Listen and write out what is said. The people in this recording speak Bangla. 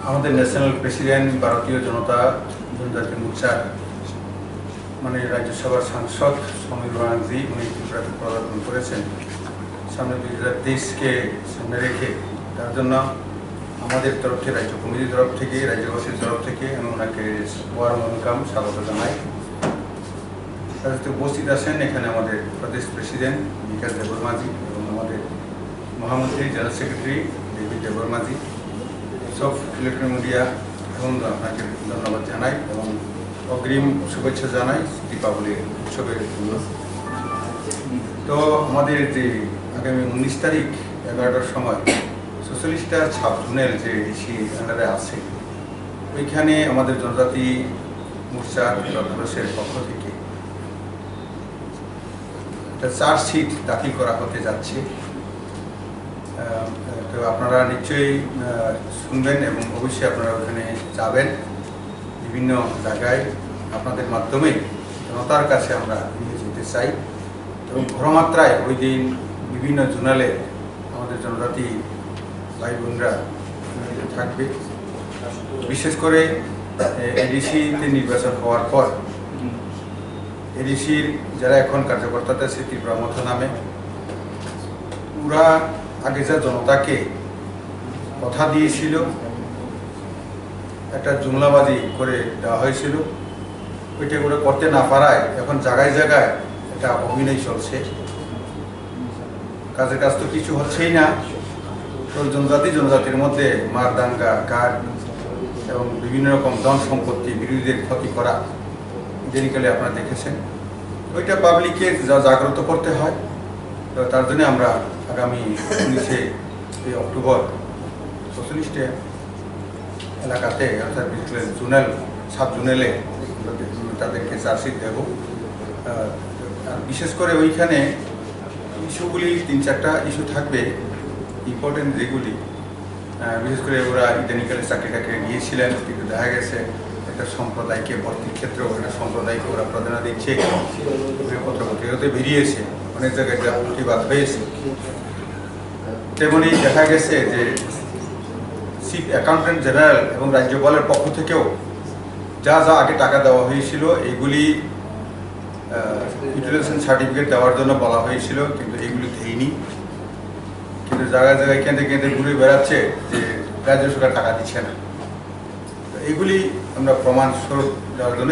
আমাদের ন্যাশনাল প্রেসিডেন্ট ভারতীয় জনতা জনজাতি মোর্চার মানে রাজ্যসভার সাংসদ সমীর ব্যানার্জি উনি ত্রিপুরাতে পদার্পণ করেছেন সামনে 2023-কে সামনে রেখে। তার জন্য আমাদের তরফ থেকে, রাজ্য কমিটির তরফ থেকে, রাজ্যবাসীর তরফ থেকে আমি ওনাকে ওয়ার্ম ওয়েলকাম, স্বাগত জানাই। তার সাথে উপস্থিত আছেন এখানে আমাদের প্রদেশ প্রেসিডেন্ট বিকাশ দেববর্মাজি এবং আমাদের মহামন্ত্রী জেনারেল সেক্রেটারি ডেভিড দেববর্মাজি, সব ইলেকট্রনিক মিডিয়া এবং আপনাকে ধন্যবাদ জানাই এবং অগ্রিম শুভেচ্ছা জানাই দীপাবলির উৎসবের জন্য। তো আমাদের যে আগামী 19 তারিখ 11টার সময় সোশ্যালিস্টরা সাবজুনের যে এসি আন্ডারে আছে, ওইখানে আমাদের জনজাতি মোর্চার প্রদেশের পক্ষ থেকে একটা চার্জশিট দাখিল করা হতে যাচ্ছে। তো আপনারা নিশ্চয়ই শুনবেন এবং অবশ্যই আপনারা ওখানে যাবেন। বিভিন্ন জায়গায় আপনাদের মাধ্যমে জনতার কাছে আমরা নিয়ে যেতে চাই এবং ঘরমাত্রায় ওই দিন বিভিন্ন জোনালে আমাদের জনজাতি ভাই বোনরা থাকবে। বিশেষ করে এডিসিতে নির্বাচন হওয়ার পর এডিসির যারা এখন কার্যকর্তাতে আছে ত্রিপুরা মথ নামে, ওরা আগে যা জনতাকে কথা দিয়েছিল, একটা জুমলাবাজি করে দেওয়া হয়েছিল, ওইটা করে করতে না পারায় এখন জায়গায় জায়গায় একটা অভিনয় চলছে। কাজের কাজ তো কিছু হচ্ছেই না। তো জনজাতির মধ্যে মার দাঙ্গা, কাঠ এবং বিভিন্ন রকম ধন সম্পত্তি, বিরোধীদের ক্ষতি করা ইদানিকালে আপনারা দেখেছেন। ওইটা পাবলিককে জাগ্রত করতে হয়। তো তার জন্য আমরা আগামী 19 অক্টোবর সোশ্যালিস্ট এলাকাতে অর্থাৎ জোনাল সাব জোনালে তাদেরকে চার্জশিট দেব। আর বিশেষ করে ওইখানে ইস্যুগুলি 3-4টা ইস্যু থাকবে ইম্পর্টেন্ট, যেগুলি বিশেষ করে ওরা ইদানিকালে চাকরি টাকরি গিয়েছিলেন, কিন্তু দেখা গেছে একটা সম্প্রদায়কে ভর্তির ক্ষেত্রেও একটা সম্প্রদায়কে ওরা প্রাধান্য দিচ্ছে, পত্রপত্রিকাতে বেরিয়েছে, অনেক জায়গায় প্রতিবাদ হয়েছে। তেমনি দেখা গেছে যে চিফ অ্যাকাউন্টেন্ট জেনারেল এবং রাজ্যপালের পক্ষ থেকেও যা যা আগে টাকা দেওয়া হয়েছিল এগুলি ইউটিলাইজেশন সার্টিফিকেট দেওয়ার জন্য বলা হয়েছিল, কিন্তু এগুলি দেয়নি। কিন্তু জায়গায় জায়গায় কেঁদে কেঁদে ঘুরে বেড়াচ্ছে যে রাজ্য সরকার টাকা দিচ্ছে না। তো এগুলি আমরা প্রমাণ স্বরূপ দেওয়ার জন্য